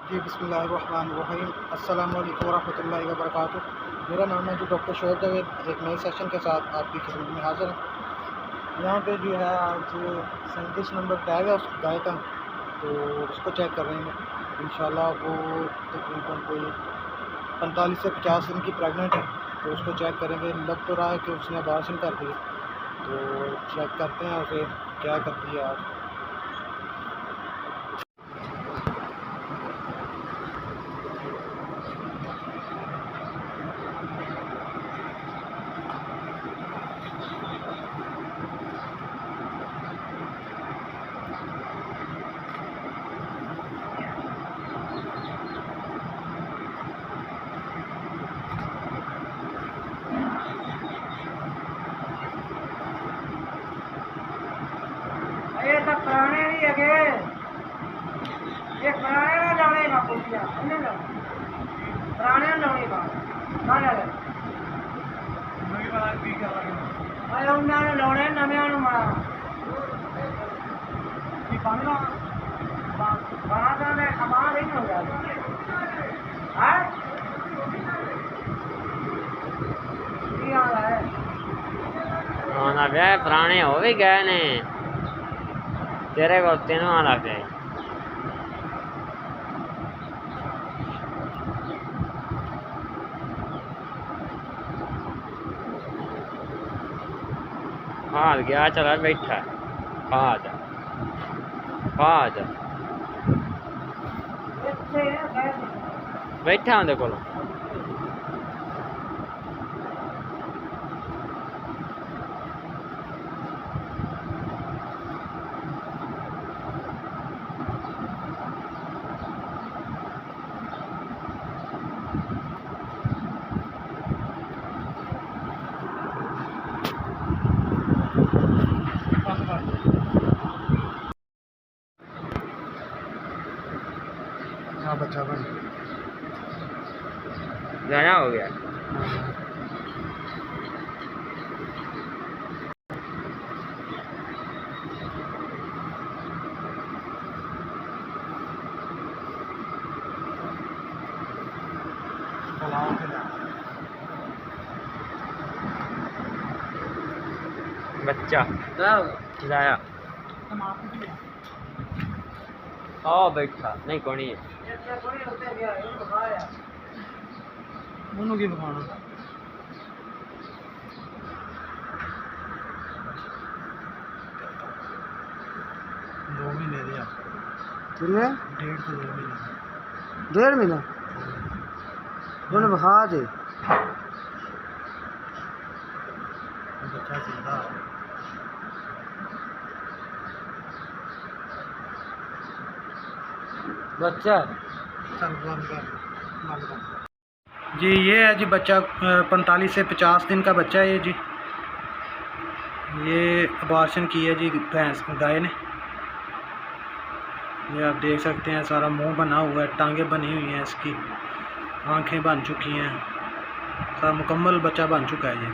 जी बिस्मिल्लाहिर्रहमानिर्रहीम। अस्सलाम वालेकुम वरहमतुल्लाहि वबरकातुह। मेरा नाम है जी डॉक्टर शोएब जावेद। एक नए सेशन के साथ आपकी खिदमत में हाज़िर है। यहाँ पे जो है आज 37 नंबर टैग है उस गाय का, तो उसको चेक करेंगे इंशाल्लाह। वो तकरीबन कोई 45 से 50 दिन की प्रेगनेंट है, तो उसको चेक करेंगे। लग तो रहा है कि उसने अबॉर्शन कर दी, तो चेक करते हैं उसे क्या करती है आज। ये तो पुराने नहीं है, ये पुराने ना लाने का पूछिया नहीं ना, पुराने ना लाने का ना ले नवी वाला भी क्या लगे अरे उन्होंने लाने नवे नु मारा ये पानी ना बना दे कमाल नहीं हो जाता है ये आ रहा है ना ब्याह पुराने हो भी गए ने तेरे को तीनों आना पे हाल गया चला बैठा आज बैठा उनके को हाँ बच्चा बन गाना हो गया। बच्चा खिलाया आओ बैठा नहीं कौन है उन्होंने की बखाना दो महीने दिया कितने 1.5 से 2 महीने 1.5 महीना उन्होंने बखा दे बच्चा जिंदा बच्चा जी। ये है जी बच्चा 45 से 50 दिन का बच्चा है ये जी। ये अबॉर्शन की है जी भैंस गाय ने। ये आप देख सकते हैं सारा मुंह बना हुआ है, टांगें बनी हुई हैं इसकी, आंखें बन चुकी हैं, सारा मुकम्मल बच्चा बन चुका है ये।